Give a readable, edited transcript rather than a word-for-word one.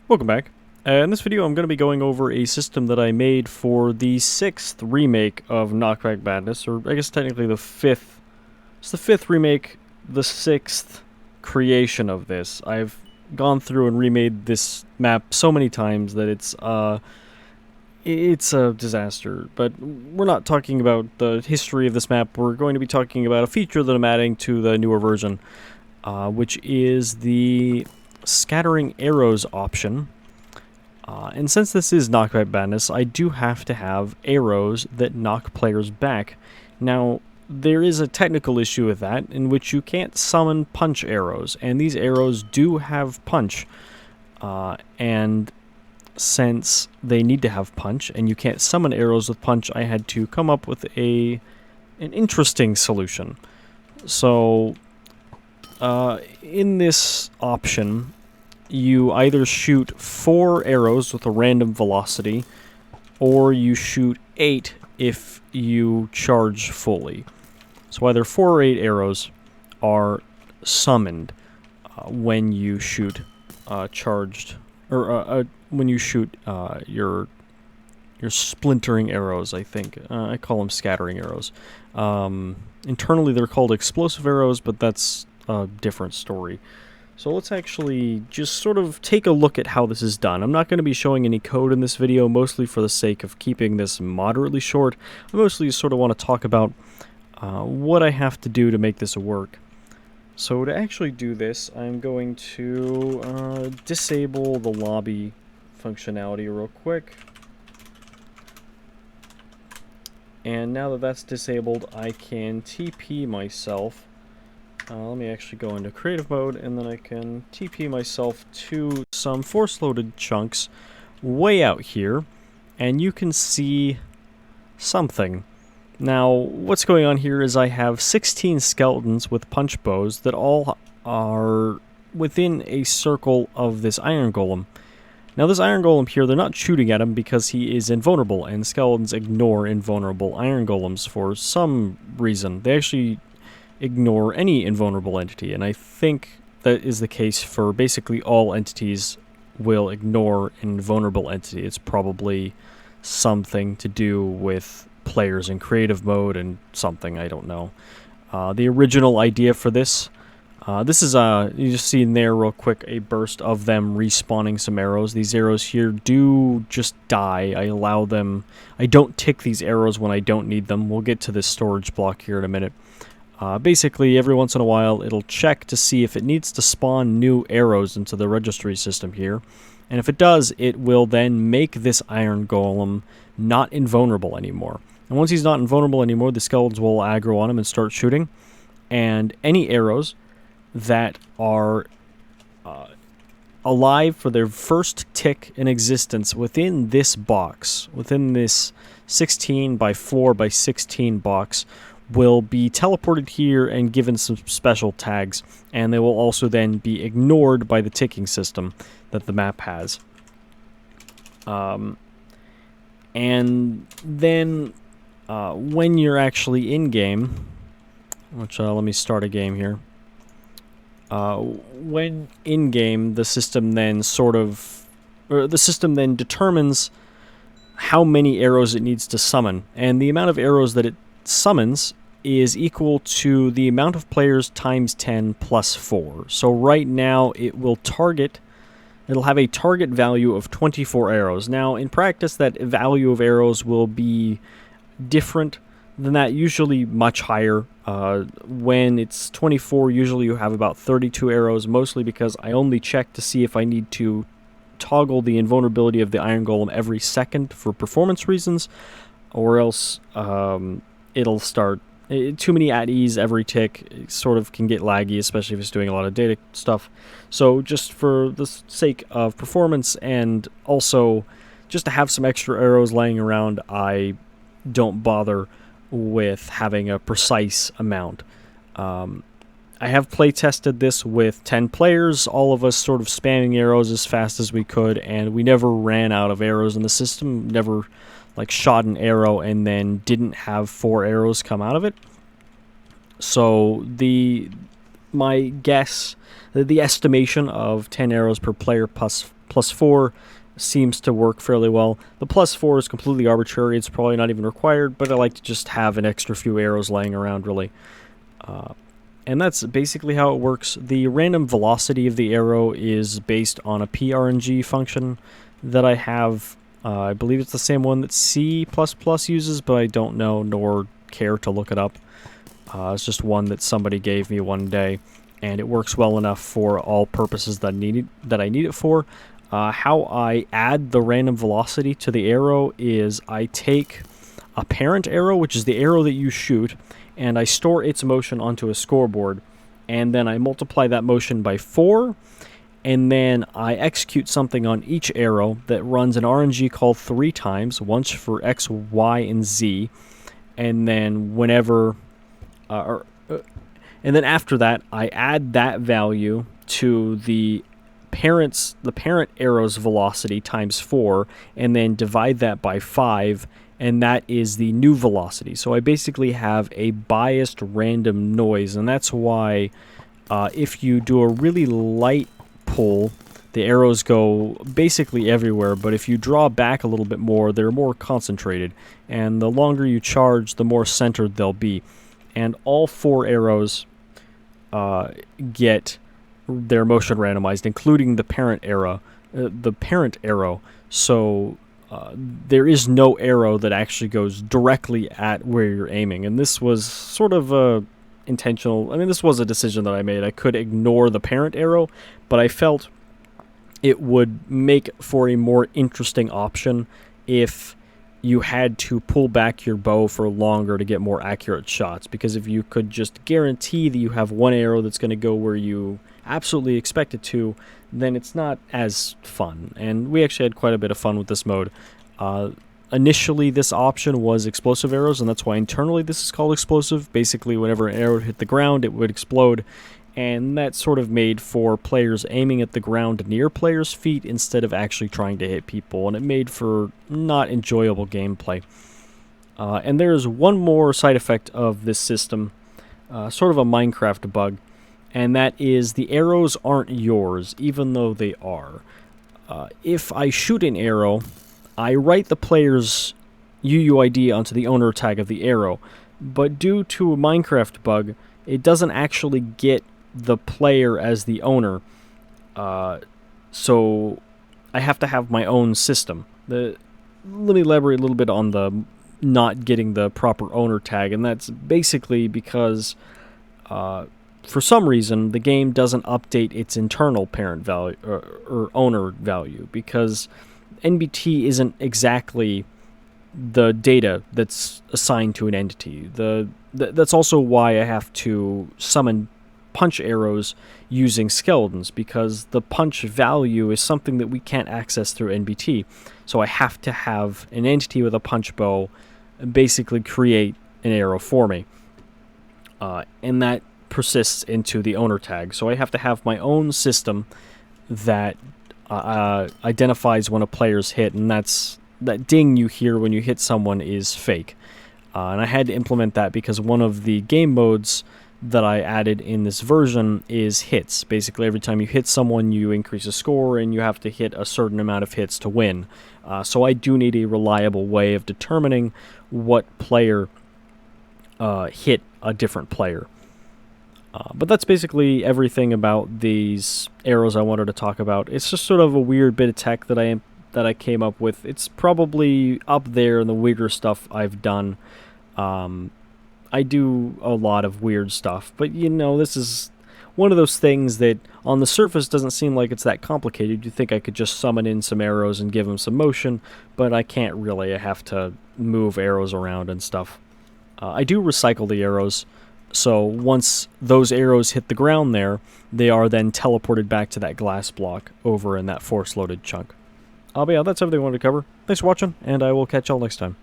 Welcome back. In this video I'm going to be going over a system that I made for the 6th remake of Knockback Madness, or I guess technically the 5th. It's the 5th remake, the 6th creation of this. I've gone through and remade this map so many times that it's a disaster. But we're not talking about the history of this map, we're going to be talking about a feature that I'm adding to the newer version, which is the scattering arrows option. And since this is Knockback Madness, I do have to have arrows that knock players back. Now, there is a technical issue with that, in which you can't summon punch arrows, and these arrows do have punch. And since they need to have punch, and you can't summon arrows with punch, I had to come up with an interesting solution. So, in this option, you either shoot 4 arrows with a random velocity, or you shoot 8 if you charge fully. So either 4 or 8 arrows are summoned when you shoot charged, or when you shoot your splintering arrows, I think. I call them scattering arrows. Internally they're called explosive arrows, but that's a different story. So let's actually just sort of take a look at how this is done. I'm not going to be showing any code in this video, mostly for the sake of keeping this moderately short. I mostly sort of want to talk about what I have to do to make this work. So to actually do this, I'm going to disable the lobby functionality real quick. And now that that's disabled, I can TP myself. Let me actually go into creative mode, and then I can TP myself to some force-loaded chunks way out here, and you can see something. Now, what's going on here is I have 16 skeletons with punch bows that all are within a circle of this iron golem. Now, this iron golem here, they're not shooting at him because he is invulnerable, and skeletons ignore invulnerable iron golems for some reason. They actually ignore any invulnerable entity, and I think that is the case for basically all entities will ignore an invulnerable entity. It's probably something to do with players in creative mode and something, I don't know. The original idea for this, this is, you just see in there real quick a burst of them respawning some arrows. These arrows here do just die. I allow them, I don't tick these arrows when I don't need them. We'll get to this storage block here in a minute. Basically, every once in a while, it'll check to see if it needs to spawn new arrows into the registry system here. And if it does, it will then make this iron golem not invulnerable anymore. And once he's not invulnerable anymore, the skeletons will aggro on him and start shooting. And any arrows that are alive for their first tick in existence within this box, within this 16 by 4 by 16 box, will be teleported here and given some special tags, and they will also then be ignored by the ticking system that the map has. And then when you're actually in game, which let me start a game here. When in game, the system then determines how many arrows it needs to summon, and the amount of arrows that it summons is equal to the amount of players times 10 plus 4. So right now it'll have a target value of 24 arrows. Now in practice that value of arrows will be different than that, usually much higher. When it's 24, usually you have about 32 arrows, mostly because I only check to see if I need to toggle the invulnerability of the iron golem every second for performance reasons, or else it'll start too many at ease every tick. It sort of can get laggy, especially if it's doing a lot of data stuff. So just for the sake of performance, and also just to have some extra arrows laying around, I don't bother with having a precise amount. I have play tested this with 10 players, all of us sort of spamming arrows as fast as we could, and we never ran out of arrows in the system, never like shot an arrow and then didn't have 4 arrows come out of it. So my guess, the estimation of 10 arrows per player plus +4 seems to work fairly well. The +4 is completely arbitrary. It's probably not even required, but I like to just have an extra few arrows laying around, really. And that's basically how it works. The random velocity of the arrow is based on a PRNG function that I have. I believe it's the same one that C++ uses, but I don't know nor care to look it up. It's just one that somebody gave me one day, and it works well enough for all purposes that I need it for. How I add the random velocity to the arrow is I take a parent arrow, which is the arrow that you shoot, and I store its motion onto a scoreboard, and then I multiply that motion by 4, and then I execute something on each arrow that runs an RNG call 3 times, once for X, Y, and Z, and then whenever, and then after that, I add that value to the parent arrow's velocity times 4, and then divide that by 5, and that is the new velocity. So I basically have a biased random noise, and that's why if you do a really light pull, the arrows go basically everywhere, but if you draw back a little bit more, they're more concentrated, and the longer you charge, the more centered they'll be. And all 4 arrows get their motion randomized, including the parent arrow. So there is no arrow that actually goes directly at where you're aiming, and this was sort of intentional. I mean, this was a decision that I made. I could ignore the parent arrow, but I felt it would make for a more interesting option if you had to pull back your bow for longer to get more accurate shots, because if you could just guarantee that you have one arrow that's going to go where you absolutely expect it to, then it's not as fun. And we actually had quite a bit of fun with this mode. Initially, this option was explosive arrows, and that's why internally this is called explosive. Basically, whenever an arrow hit the ground, it would explode, and that sort of made for players aiming at the ground near players' feet instead of actually trying to hit people, and it made for not enjoyable gameplay. And there's one more side effect of this system, sort of a Minecraft bug, and that is the arrows aren't yours, even though they are. If I shoot an arrow, I write the player's UUID onto the owner tag of the arrow, but due to a Minecraft bug, it doesn't actually get the player as the owner, so I have to have my own system. Let me elaborate a little bit on the not getting the proper owner tag, and that's basically because for some reason the game doesn't update its internal parent value or owner value, because NBT isn't exactly the data that's assigned to an entity. That's also why I have to summon punch arrows using skeletons, because the punch value is something that we can't access through NBT. So I have to have an entity with a punch bow basically create an arrow for me. And that persists into the owner tag. So I have to have my own system that identifies when a player's hit, and that ding you hear when you hit someone is fake. And I had to implement that because one of the game modes that I added in this version is hits. Basically, every time you hit someone, you increase a score, and you have to hit a certain amount of hits to win. So I do need a reliable way of determining what player hit a different player. But that's basically everything about these arrows I wanted to talk about. It's just sort of a weird bit of tech that I came up with. It's probably up there in the weirder stuff I've done. I do a lot of weird stuff, but you know, this is one of those things that on the surface doesn't seem like it's that complicated. You think I could just summon in some arrows and give them some motion, but I can't really. I have to move arrows around and stuff. I do recycle the arrows, so once those arrows hit the ground there, they are then teleported back to that glass block over in that force-loaded chunk. But yeah, that's everything I wanted to cover. Thanks for watching, and I will catch y'all next time.